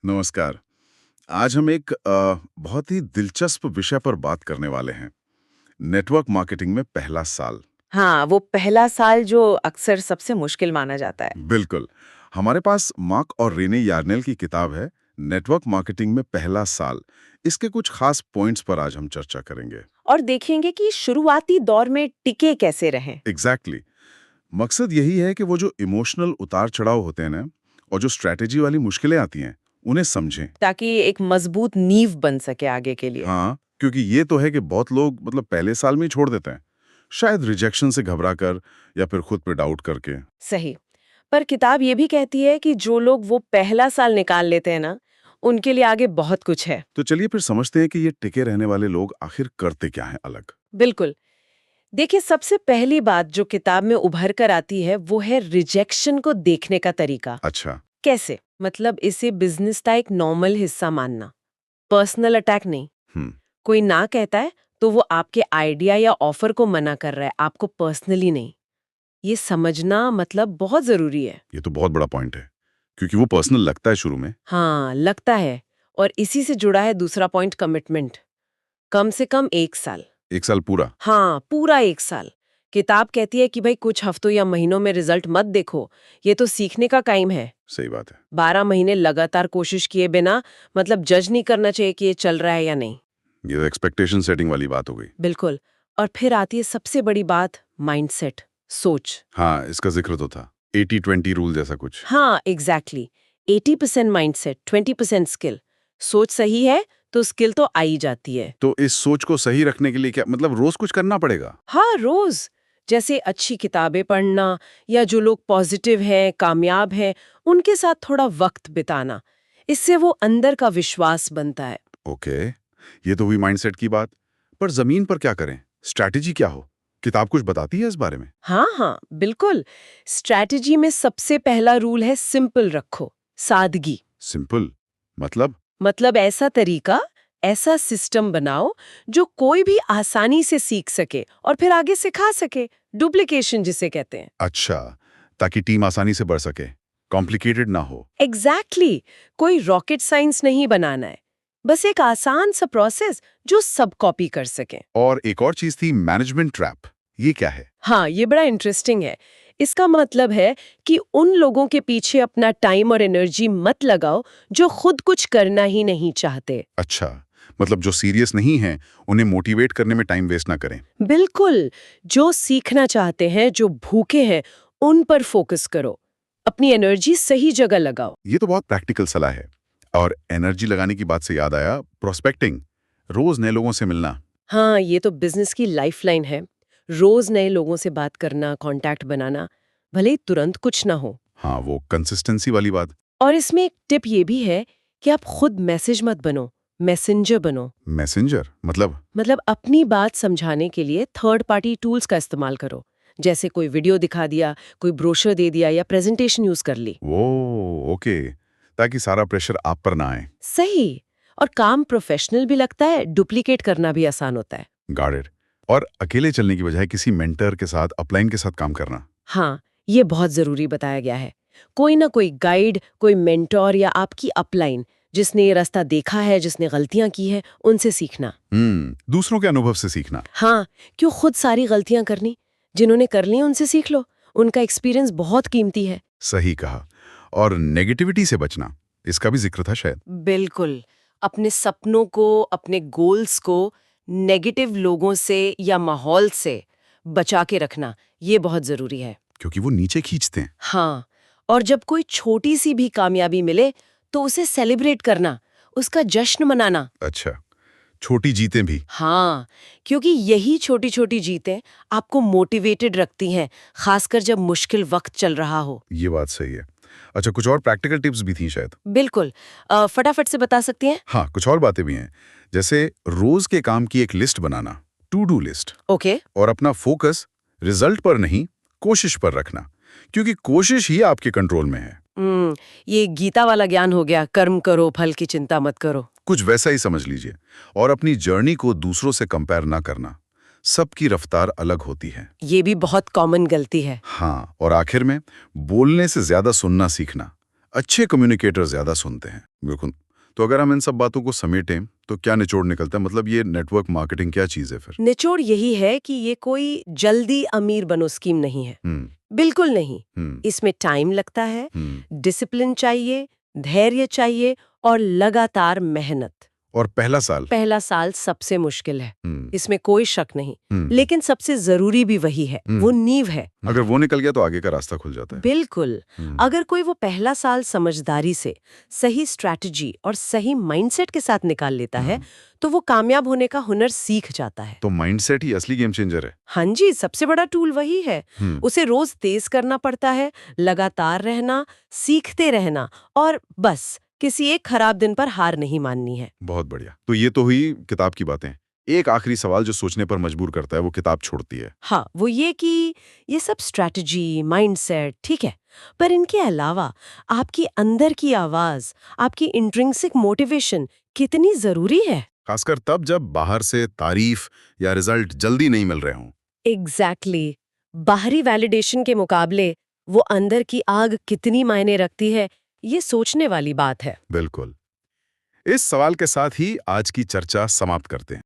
नमस्कार। आज हम एक बहुत ही दिलचस्प विषय पर बात करने वाले हैं। नेटवर्क मार्केटिंग में पहला साल। हाँ, वो पहला साल जो अक्सर सबसे मुश्किल माना जाता है। बिल्कुल। हमारे पास मार्क और रेने यार्नेल की किताब है, नेटवर्क मार्केटिंग में पहला साल। इसके कुछ खास पॉइंट्स पर आज हम चर्चा करेंगे। और देखेंगे कि शुरुआती दौर में टिके कैसे रहें। एग्जैक्टली। मकसद यही है कि वो जो इमोशनल उतार चढ़ाव होते हैं ना, और जो स्ट्रैटेजी वाली मुश्किलें आती हैं, उन्हें समझें। ताकि एक मजबूत नींव बन सके आगे के लिए। हाँ, क्योंकि ये तो है कि बहुत लोग मतलब पहले साल में ही छोड़ देते हैं, शायद रिजेक्शन से घबरा कर या फिर खुद पे डाउट करके। सही। पर किताब ये भी कहती है कि जो लोग वो पहला साल निकाल लेते हैं ना, उनके लिए आगे बहुत कुछ है। तो चलिए फिर समझते हैं कि ये टिके रहने वाले लोग आखिर करते क्या हैं अलग। बिल्कुल। देखिए, सबसे पहली बात जो किताब में उभर कर आती है वो है रिजेक्शन को देखने का तरीका। अच्छा। कैसे? मतलब इसे बिजनेस का एक नॉर्मल हिस्सा मानना, पर्सनल अटैक नहीं। हम्म। कोई ना कहता है तो वो आपके आइडिया या ऑफर को मना कर रहा है, आपको पर्सनली नहीं। ये समझना मतलब बहुत जरूरी है। ये तो बहुत बड़ा पॉइंट है, क्योंकि वो पर्सनल लगता है शुरू में। हाँ, लगता है। और इसी से जुड़ा है दूसरा पॉइंट, कमिटमेंट। कम से कम 1 साल। एक साल पूरा। हाँ, पूरा 1 साल। किताब कहती है कि भाई कुछ हफ्तों या महीनों में रिजल्ट मत देखो, ये तो सीखने का टाइम है। सही बात है। 12 महीने लगातार कोशिश किए बिना मतलब जज नहीं करना चाहिए कि ये चल रहा है या नहीं। ये तो एक्सपेक्टेशन सेटिंग वाली बात हो गई। बिल्कुल। और फिर आती है सबसे बड़ी बात, माइंडसेट, सोच। हाँ, इसका जिक्र तो था, 80-20 रूल जैसा कुछ। हाँ, एग्जैक्टली। 80% mindset, 20% skill. सोच सही है तो स्किल तो आ ही जाती है। तो इस सोच को सही रखने के लिए क्या मतलब रोज कुछ करना पड़ेगा? हाँ, रोज। जैसे अच्छी किताबें पढ़ना, या जो लोग पॉजिटिव हैं, कामयाब हैं, उनके साथ थोड़ा वक्त बिताना। इससे वो अंदर का विश्वास बनता है। ओके, ये तो हुई माइंडसेट की बात। पर जमीन पर क्या करें? स्ट्रैटेजी क्या हो? किताब कुछ बताती है इस बारे में? हाँ हाँ, बिल्कुल। स्ट्रैटेजी में सबसे पहला रूल है सिंपल रखो, सादगी। सिंपल मतलब ऐसा तरीका, ऐसा सिस्टम बनाओ जो कोई भी आसानी से सीख सके और फिर आगे सिखा सके। डुप्लीकेशन जिसे कहते हैं। अच्छा, ताकि टीम आसानी से बढ़ सके, कॉम्प्लिकेटेड ना हो। एग्जैक्टली। कोई रॉकेट साइंस नहीं बनाना है, बस एक आसान सा प्रोसेस जो सब कॉपी कर सके। और एक और चीज थी, मैनेजमेंट ट्रैप। ये क्या है? हाँ, ये बड़ा इंटरेस्टिंग है। इसका मतलब है कि उन लोगों के पीछे अपना टाइम और एनर्जी मत लगाओ जो खुद कुछ करना ही नहीं चाहते। अच्छा, मतलब जो सीरियस नहीं है उन्हें मोटिवेट करने में टाइम वेस्ट ना करें। बिल्कुल। जो सीखना चाहते हैं, जो भूखे हैं, उन पर फोकस करो। अपनी एनर्जी सही जगह लगाओ। ये तो बहुत प्रैक्टिकल सलाह है। और एनर्जी लगाने की बात से याद आया, प्रोस्पेक्टिंग, रोज नए लोगों से मिलना। हाँ, ये तो बिजनेस की लाइफलाइन है। रोज नए लोगों से बात करना, कांटेक्ट बनाना, भले ही तुरंत कुछ ना हो। हाँ, वो कंसिस्टेंसी वाली बात। और इसमें एक टिप ये भी है कि आप खुद मैसेज मत बनो, मैसेंजर बनो। मैसेंजर मतलब अपनी बात समझाने के लिए थर्ड पार्टी टूल्स का इस्तेमाल करो। जैसे कोई वीडियो दिखा दिया, कोई ब्रोशर दे दिया या प्रेजेंटेशन यूज कर ली। वो ओके, ताकि सारा प्रेशर आप पर ना आए। सही। और काम प्रोफेशनल भी लगता है, डुप्लीकेट करना भी आसान होता है। Got it. और अकेले चलने की बजाय किसी मेंटर के साथ, अपलाइन के साथ काम करना। हाँ, ये बहुत जरूरी बताया गया है। कोई ना कोई गाइड, कोई मेंटोर या आपकी अपलाइन, जिसने ये रास्ता देखा है, जिसने गलतियां की है, उनसे सीखना। दूसरों के अनुभव से सीखना। हाँ, क्यों खुद सारी गलतियां करनी? जिन्होंने कर ली उनसे सीख लो। उनका एक्सपीरियंस बहुत कीमती है। सही कहा। और नेगेटिविटी से बचना, इसका भी जिक्र था शायद। बिल्कुल। अपने सपनों को, अपने गोल्स को नेगेटिव लोगों से या माहौल से बचा के रखना, ये बहुत जरूरी है। क्योंकि वो नीचे खींचते हैं। हाँ, और जब कोई छोटी सी भी कामयाबी मिले तो उसे सेलिब्रेट करना, उसका जश्न मनाना। अच्छा, छोटी जीतें भी। हाँ, क्योंकि यही छोटी छोटी जीतें आपको मोटिवेटेड रखती हैं, खासकर जब मुश्किल वक्त चल रहा हो। ये बात सही है। अच्छा, कुछ और प्रैक्टिकल टिप्स भी थी शायद। बिल्कुल। फटाफट से बता सकती हैं? हाँ, कुछ और बातें भी हैं, जैसे रोज के काम की एक लिस्ट बनाना, टू डू लिस्ट। ओके। और अपना फोकस रिजल्ट पर नहीं, कोशिश पर रखना, क्योंकि कोशिश ही आपके कंट्रोल में है। ये गीता वाला ज्ञान हो गया, कर्म करो फल की चिंता मत करो। कुछ वैसा ही समझ लीजिए। और अपनी जर्नी को दूसरों से कंपेयर ना करना, सबकी रफ्तार अलग होती है। ये भी बहुत कॉमन गलती है। हाँ, और आखिर में बोलने से ज्यादा सुनना सीखना। अच्छे कम्युनिकेटर ज्यादा सुनते हैं। बिल्कुल। तो अगर हम इन सब बातों को समेटें तो क्या निचोड़ निकलता है? मतलब ये नेटवर्क मार्केटिंग क्या चीज है फिर? निचोड़ यही है कि ये कोई जल्दी अमीर बनो स्कीम नहीं है। हम्म। बिल्कुल नहीं। हम्म। इसमें टाइम लगता है, हम्म। डिसिप्लिन चाहिए, धैर्य चाहिए और लगातार मेहनत। और पहला साल सबसे मुश्किल है, हम्म। इसमें कोई शक नहीं। हम्म। लेकिन सबसे जरूरी भी वही है, वो नींव है। अगर वो निकल गया तो आगे का रास्ता खुल जाता है। बिल्कुल। हम्म। अगर कोई वो पहला साल समझदारी से, सही स्ट्रैटेजी और सही माइंडसेट के साथ निकाल लेता है, तो वो कामयाब होने का हुनर सीख जाता है। तो माइंडसेट ही असली गेम चेंजर है। हाँ जी, सबसे बड़ा टूल वही है। हम्म। उसे रोज तेज करना पड़ता है, लगातार रहना, सीखते रहना और बस किसी एक खराब दिन पर हार नहीं माननी है। बहुत बढ़िया। तो ये तो हुई किताब की बातें। एक आखिरी सवाल जो सोचने पर मजबूर करता है वो किताब छोड़ती है। हाँ, वो ये कि ये सब स्ट्रैटेजी, माइंडसेट ठीक है, पर इनके अलावा आपकी अंदर की आवाज, आपकी इंट्रिंसिक मोटिवेशन कितनी जरूरी है। खासकर तब जब बाहर से तारीफ या रिजल्ट जल्दी नहीं मिल रहे हों। एग्जैक्टली। बाहरी वैलिडेशन के मुकाबले वो अंदर की आग कितनी मायने रखती है, ये सोचने वाली बात है। बिल्कुल। इस सवाल के साथ ही आज की चर्चा समाप्त करते हैं।